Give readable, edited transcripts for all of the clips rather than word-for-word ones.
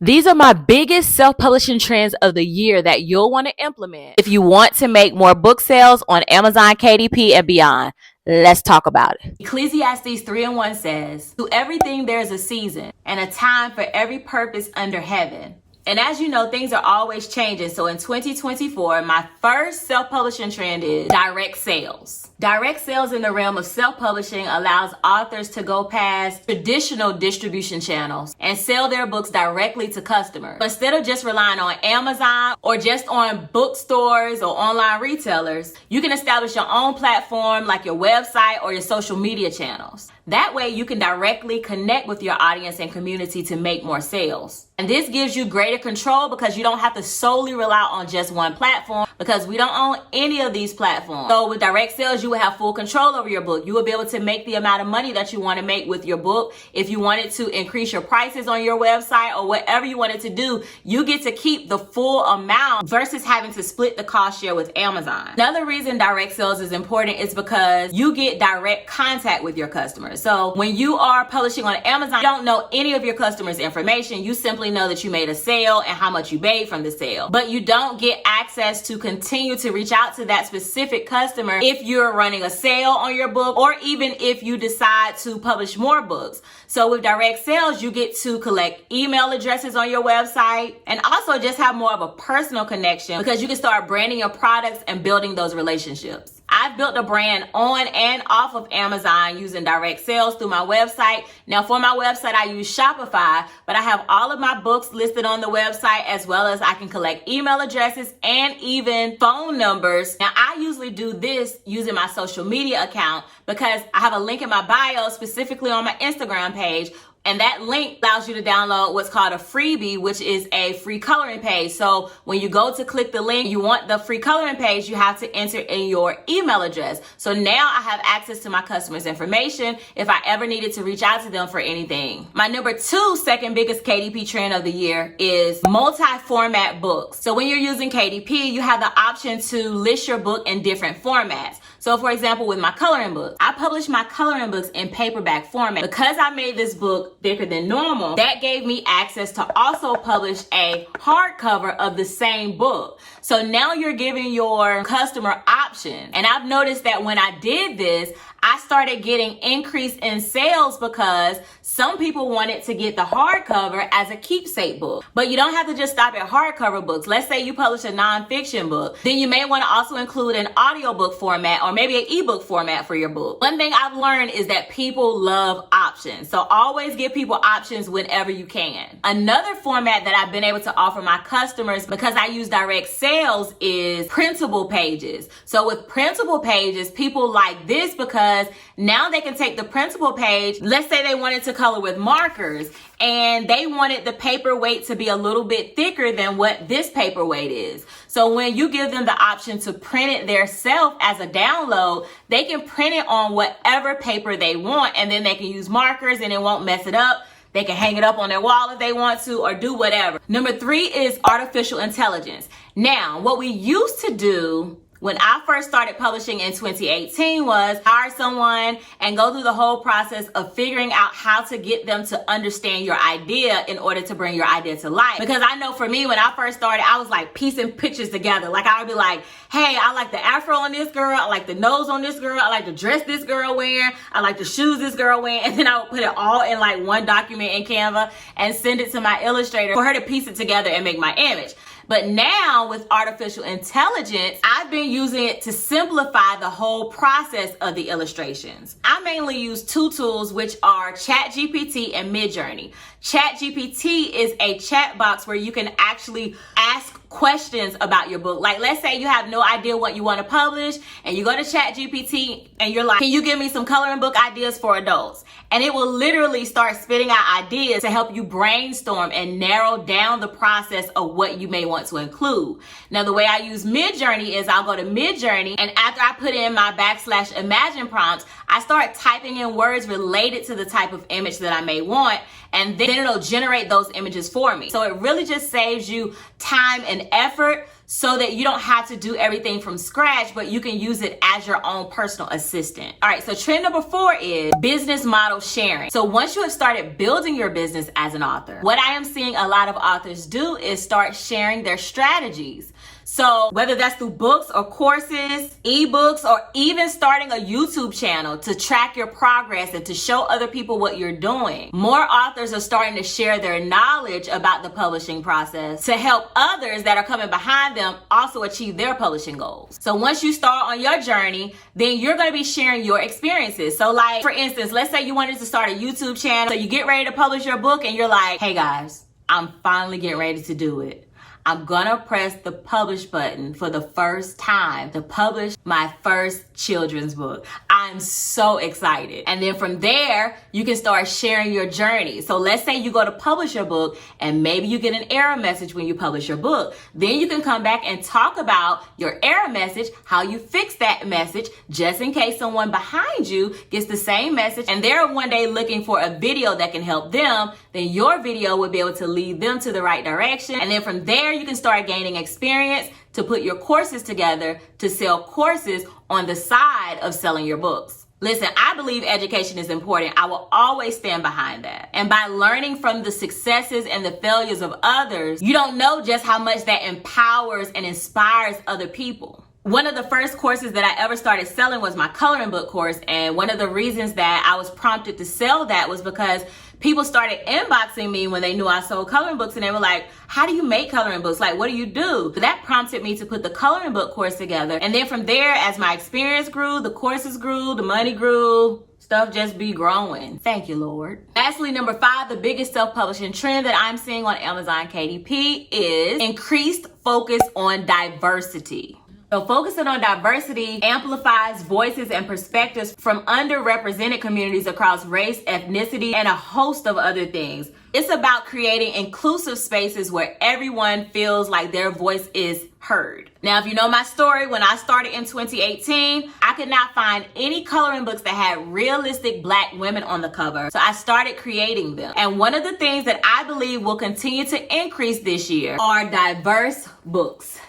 These are my biggest self-publishing trends of the year that you'll want to implement if you want to make more book sales on Amazon, KDP, and beyond. Let's talk about it. Ecclesiastes 3:1 says, "To everything there's a season and a time for every purpose under heaven." And as you know, things are always changing. So in 2024, my first self-publishing trend is direct sales. Direct sales in the realm of self-publishing allows authors to go past traditional distribution channels and sell their books directly to customers. Instead of just relying on Amazon or just on bookstores or online retailers, you can establish your own platform like your website or your social media channels. That way you can directly connect with your audience and community to make more sales. And this gives you greater control because you don't have to solely rely on just one platform, because we don't own any of these platforms. So with direct sales, you will have full control over your book. You will be able to make the amount of money that you want to make with your book. If you wanted to increase your prices on your website or whatever you wanted to do, you get to keep the full amount versus having to split the cost share with Amazon. Another reason direct sales is important is because you get direct contact with your customers. So when you are publishing on Amazon, you don't know any of your customers' information. You simply know that you made a sale and how much you made from the sale, but you don't get access to continue to reach out to that specific customer if you're running a sale on your book, or even if you decide to publish more books. So with direct sales, you get to collect email addresses on your website and also just have more of a personal connection because you can start branding your products and building those relationships. I've built a brand on and off of Amazon using direct sales through my website. Now for my website, I use Shopify, but I have all of my books listed on the website, as well as I can collect email addresses and even phone numbers. Now I usually do this using my social media account because I have a link in my bio specifically on my Instagram page. And that link allows you to download what's called a freebie, which is a free coloring page. So when you go to click the link, you want the free coloring page, you have to enter in your email address. So now I have access to my customers' information if I ever needed to reach out to them for anything. My number two, second biggest KDP trend of the year is multi-format books. So when you're using KDP, you have the option to list your book in different formats. So for example, with my coloring books, I publish my coloring books in paperback format. Because I made this book thicker than normal, that gave me access to also publish a hardcover of the same book. So now you're giving your customer options. And I've noticed that when I did this, I started getting increase in sales because some people wanted to get the hardcover as a keepsake book. But you don't have to just stop at hardcover books. Let's say you publish a nonfiction book. Then you may want to also include an audiobook format or maybe an ebook format for your book. One thing I've learned is that people love options. So always give people options whenever you can. Another format that I've been able to offer my customers because I use direct sales is printable pages. So with printable pages, people like this because now they can take the printable page. Let's say they wanted to color with markers and they wanted the paper weight to be a little bit thicker than what this paper weight is. So when you give them the option to print it themselves as a download, they can print it on whatever paper they want, and then they can use markers and it won't mess it up. They can hang it up on their wall if they want to, or do whatever. Number three is artificial intelligence. Now, what we used to do when I first started publishing in 2018 was hire someone and go through the whole process of figuring out how to get them to understand your idea in order to bring your idea to life. Because I know for me, when I first started, I was like piecing pictures together. Like I would be like, hey, I like the afro on this girl. I like the nose on this girl. I like the dress this girl wearing. I like the shoes this girl wearing. And then I would put it all in like one document in Canva and send it to my illustrator for her to piece it together and make my image. But now with artificial intelligence, I've been using it to simplify the whole process of the illustrations. I mainly use two tools, which are ChatGPT and Midjourney. ChatGPT is a chat box where you can actually ask questions about your book. Like let's say you have no idea what you want to publish and you go to ChatGPT and you're like, can you give me some coloring book ideas for adults? And it will literally start spitting out ideas to help you brainstorm and narrow down the process of what you may want to include. Now, the way I use Midjourney is I'll go to Midjourney, and after I put in my /imagine prompts, I start typing in words related to the type of image that I may want. and then it'll generate those images for me. So it really just saves you time and effort so that you don't have to do everything from scratch, but you can use it as your own personal assistant. All right, so trend number 4 is business model sharing. So once you have started building your business as an author, what I am seeing a lot of authors do is start sharing their strategies. So whether that's through books or courses, ebooks, or even starting a YouTube channel to track your progress and to show other people what you're doing, more authors are starting to share their knowledge about the publishing process to help others that are coming behind them also achieve their publishing goals. So once you start on your journey, then you're going to be sharing your experiences. So like, for instance, let's say you wanted to start a YouTube channel. So you get ready to publish your book and you're like, hey guys, I'm finally getting ready to do it. I'm gonna press the publish button for the first time to publish my first children's book. I'm so excited. And then from there, you can start sharing your journey. So let's say you go to publish your book and maybe you get an error message when you publish your book. Then you can come back and talk about your error message, how you fix that message, just in case someone behind you gets the same message and they're one day looking for a video that can help them. Then your video will be able to lead them to the right direction. And then from there, you can start gaining experience to put your courses together to sell courses on the side of selling your books. Listen, I believe education is important. I will always stand behind that. And by learning from the successes and the failures of others, you don't know just how much that empowers and inspires other people. One of the first courses that I ever started selling was my coloring book course. And one of the reasons that I was prompted to sell that was because people started inboxing me when they knew I sold coloring books and they were like, how do you make coloring books? Like, what do you do? So that prompted me to put the coloring book course together. And then from there, as my experience grew, the courses grew, the money grew, stuff just be growing. Thank you, Lord. Lastly, number 5, the biggest self-publishing trend that I'm seeing on Amazon KDP is increased focus on diversity. So focusing on diversity amplifies voices and perspectives from underrepresented communities across race, ethnicity, and a host of other things. It's about creating inclusive spaces where everyone feels like their voice is heard. Now, if you know my story, when I started in 2018, I could not find any coloring books that had realistic Black women on the cover. So I started creating them. And one of the things that I believe will continue to increase this year are diverse books.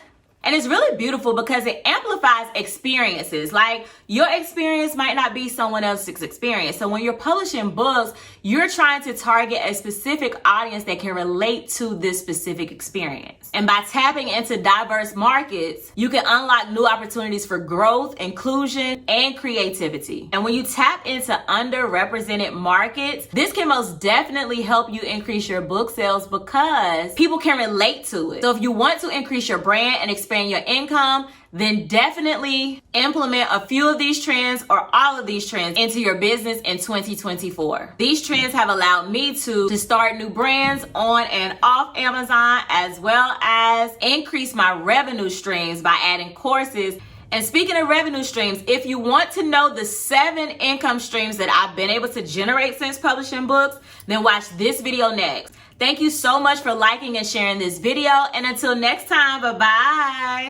And it's really beautiful because it amplifies experiences. Like, your experience might not be someone else's experience. So when you're publishing books, you're trying to target a specific audience that can relate to this specific experience. And by tapping into diverse markets, you can unlock new opportunities for growth, inclusion, and creativity. And when you tap into underrepresented markets, this can most definitely help you increase your book sales because people can relate to it. So if you want to increase your brand and expand your income, then definitely implement a few of these trends or all of these trends into your business in 2024. These trends have allowed me to start new brands on and off Amazon, as well as increase my revenue streams by adding courses. And speaking of revenue streams, if you want to know the 7 income streams that I've been able to generate since publishing books, then watch this video next. Thank you so much for liking and sharing this video. And until next time, bye-bye.